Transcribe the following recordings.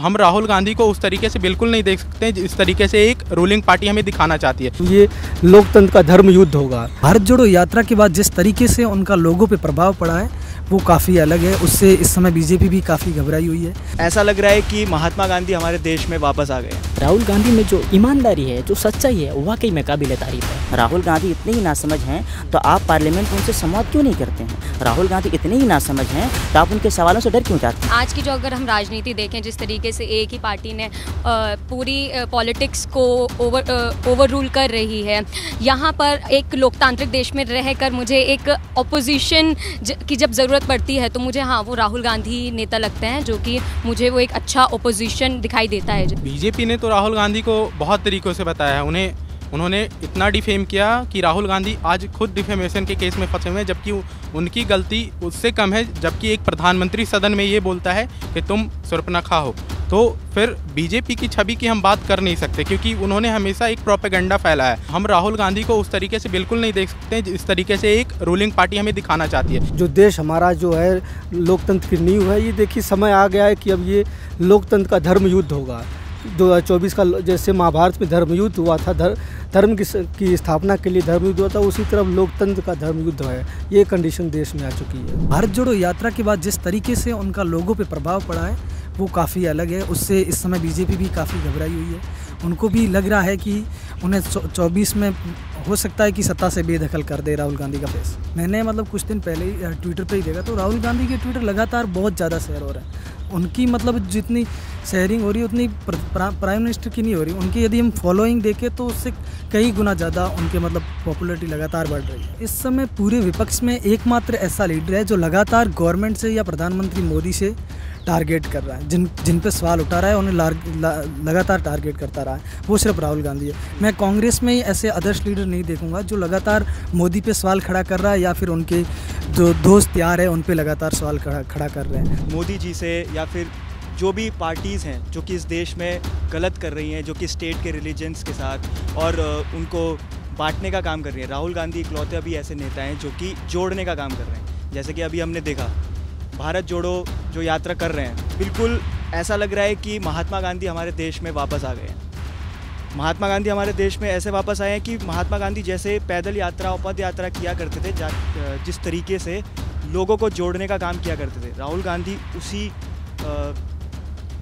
हम राहुल गांधी को उस तरीके से बिल्कुल नहीं देख सकते जिस तरीके से एक रूलिंग पार्टी हमें दिखाना चाहती है। ये लोकतंत्र का धर्म युद्ध होगा। भारत जोड़ो यात्रा के बाद जिस तरीके से उनका लोगों पे प्रभाव पड़ा है वो काफ़ी अलग है। उससे इस समय बीजेपी भी काफ़ी घबराई हुई है। ऐसा लग रहा है कि महात्मा गांधी हमारे देश में वापस आ गए। राहुल गांधी में जो ईमानदारी है, जो सच्चाई है, वाकई में काबिल तारीफ है। राहुल गांधी इतने ही नासमझ हैं तो आप पार्लियामेंट में उनसे संवाद क्यों नहीं करते हैं? राहुल गांधी इतने ही नासमझ हैं तो आप उनके सवालों से डर क्यों जाते हैं? आज की जो अगर हम राजनीति देखें, जिस तरीके से एक ही पार्टी ने पूरी पॉलिटिक्स को ओवर रूल कर रही है, यहाँ पर एक लोकतांत्रिक देश में रहकर मुझे एक ऑपोजिशन की जब ज़रूरत पड़ती है तो मुझे वो राहुल गांधी नेता लगते हैं, जो कि मुझे वो एक अच्छा ऑपोजिशन दिखाई देता है। बीजेपी ने तो राहुल गांधी को बहुत तरीक़ों से बताया है। उन्होंने इतना डिफेम किया कि राहुल गांधी आज खुद डिफेमेशन के केस में फंसे हुए हैं, जबकि उनकी गलती उससे कम है। जबकि एक प्रधानमंत्री सदन में ये बोलता है कि तुम शूर्पणखा हो, तो फिर बीजेपी की छवि की हम बात कर नहीं सकते, क्योंकि उन्होंने हमेशा एक प्रोपेगेंडा फैलाया है। हम राहुल गांधी को उस तरीके से बिल्कुल नहीं देख सकते जिस तरीके से एक रूलिंग पार्टी हमें दिखाना चाहती है। जो देश हमारा जो है लोकतंत्र की नींव है, ये देखिए समय आ गया है कि अब ये लोकतंत्र का धर्म युद्ध होगा। 2024 का जैसे महाभारत में धर्म युद्ध हुआ था, धर्म की स्थापना के लिए धर्म युद्ध हुआ था, उसी तरह लोकतंत्र का धर्म युद्ध है। ये कंडीशन देश में आ चुकी है। भारत जोड़ो यात्रा के बाद जिस तरीके से उनका लोगों पे प्रभाव पड़ा है वो काफ़ी अलग है। उससे इस समय बीजेपी भी काफ़ी घबराई हुई है। उनको भी लग रहा है कि उन्हें 24 में हो सकता है कि सत्ता से बेदखल कर दे राहुल गांधी का फेस। मैंने कुछ दिन पहले ही ट्विटर पे ही देखा, तो राहुल गांधी के ट्विटर लगातार बहुत ज़्यादा शेयर हो रहा है। उनकी जितनी शेयरिंग हो रही है उतनी प्राइम मिनिस्टर की नहीं हो रही। उनकी यदि हम फॉलोइंग देखें तो उससे कई गुना ज़्यादा उनके पॉपुलैरिटी लगातार बढ़ रही है। इस समय पूरे विपक्ष में एकमात्र ऐसा लीडर है जो लगातार गवर्नमेंट से या प्रधानमंत्री मोदी से टारगेट कर रहा है, जिन पे सवाल उठा रहा है उन्हें लगातार टारगेट करता रहा है, वो सिर्फ राहुल गांधी है। मैं कांग्रेस में ऐसे आदर्श लीडर नहीं देखूंगा जो लगातार मोदी पे सवाल खड़ा कर रहा है या फिर उनके जो दोस्त यार है उन पे लगातार सवाल खड़ा कर रहे हैं। मोदी जी से या फिर जो भी पार्टीज़ हैं जो कि इस देश में गलत कर रही हैं, जो कि स्टेट के रिलीजन्स के साथ और उनको बांटने का काम कर रही हैं, राहुल गांधी इकलौते अभी ऐसे नेता हैं जो कि जोड़ने का काम कर रहे हैं। जैसे कि अभी हमने देखा भारत जोड़ो जो यात्रा कर रहे हैं, बिल्कुल ऐसा लग रहा है कि महात्मा गांधी हमारे देश में वापस आ गए हैं। महात्मा गांधी हमारे देश में ऐसे वापस आए हैं कि महात्मा गांधी जैसे पैदल यात्रा, पद यात्रा किया करते थे, जिस तरीके से लोगों को जोड़ने का काम किया करते थे, राहुल गांधी उसी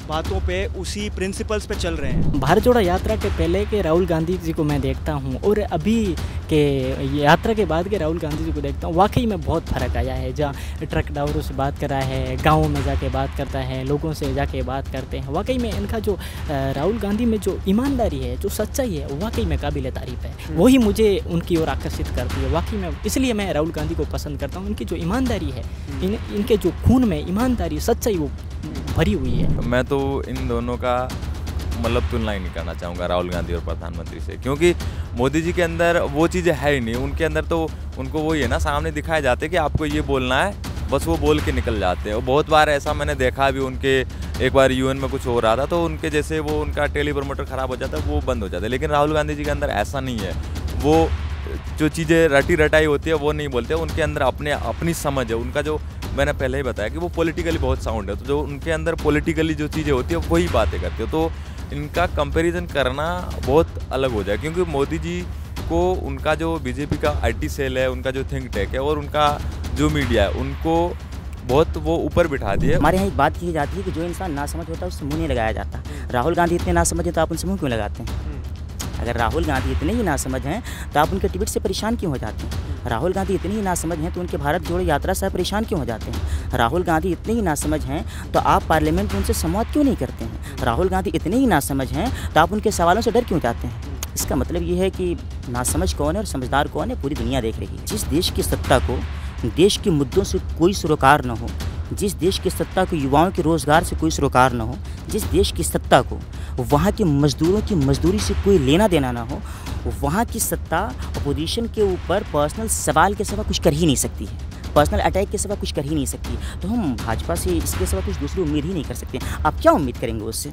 बातों पे, उसी प्रिंसिपल्स पे चल रहे हैं। भारत जोड़ो यात्रा के पहले के राहुल गांधी जी को मैं देखता हूँ और अभी के यात्रा के बाद के राहुल गांधी जी को देखता हूँ, वाकई में बहुत फ़र्क आया है। जहाँ ट्रक ड्राइवरों से बात कर रहा है, गाँव में जाके बात करता है, लोगों से जाके बात करते हैं। वाकई में इनका जो राहुल गांधी में जो ईमानदारी है, जो सच्चाई है, वाकई में काबिल तारीफ है। वही मुझे उनकी ओर आकर्षित करती है। वाकई में इसलिए मैं राहुल गांधी को पसंद करता हूँ। इनकी जो ईमानदारी है, इनके जो खून में ईमानदारी, सच्चाई वो भरी हुई है। मैं तो इन दोनों का तुलना ही नहीं करना चाहूँगा, राहुल गांधी और प्रधानमंत्री से, क्योंकि मोदी जी के अंदर वो चीज़ें है ही नहीं। उनके अंदर तो उनको वही है ना, सामने दिखाए जाते कि आपको ये बोलना है, बस वो बोल के निकल जाते हैं। और बहुत बार ऐसा मैंने देखा भी, उनके एक बार यूएन में कुछ हो रहा था तो उनके जैसे वो उनका टेली प्रमोटर ख़राब हो जाता है, वो बंद हो जाता है। लेकिन राहुल गांधी जी के अंदर ऐसा नहीं है। वो जो चीज़ें रटी रटाई होती है वो नहीं बोलते, उनके अंदर अपनी समझ है। उनका जो मैंने पहले ही बताया कि वो पॉलिटिकली बहुत साउंड है, तो जो उनके अंदर पॉलिटिकली जो चीज़ें होती है वही बातें करते हो। तो इनका कंपैरिजन करना बहुत अलग हो जाए, क्योंकि मोदी जी को उनका जो बीजेपी का आईटी सेल है, उनका जो थिंक टैंक है और उनका जो मीडिया है, उनको बहुत वो ऊपर बिठा दिए। हमारे यहाँ एक बात की जाती है कि जो इंसान नासमझ होता है उससे मुँह नहीं लगाया जाता। राहुल गांधी इतने नासमझ हैं तो आप उनसे मुँह क्यों लगाते हैं? अगर राहुल गांधी इतने ही नासमझ हैं तो आप उनके ट्वीट से परेशान क्यों हो जाते हैं? राहुल गांधी इतने ही नासमझ हैं तो उनके भारत जोड़ो यात्रा से परेशान क्यों हो जाते हैं? राहुल गांधी इतने ही नासमझ हैं तो आप पार्लियामेंट में उनसे संवाद क्यों नहीं करते हैं? राहुल गांधी इतने ही नासमझ हैं तो आप उनके सवालों से डर क्यों जाते हैं? इसका मतलब ये है कि नासमझ कौन है और समझदार कौन है, पूरी दुनिया देख रही है। जिस देश की सत्ता को देश के मुद्दों से कोई सरोकार न हो, जिस देश की सत्ता को युवाओं के रोज़गार से कोई सरोकार न हो, जिस देश की सत्ता को वहाँ के मजदूरों की मजदूरी से कोई लेना देना ना हो, वहाँ की सत्ता अपोजिशन के ऊपर पर्सनल सवाल के सिवा कुछ कर ही नहीं सकती है, पर्सनल अटैक के सिवा कुछ कर ही नहीं सकती। तो हम भाजपा से इसके सिवा कुछ दूसरी उम्मीद ही नहीं कर सकते। आप क्या उम्मीद करेंगे उससे?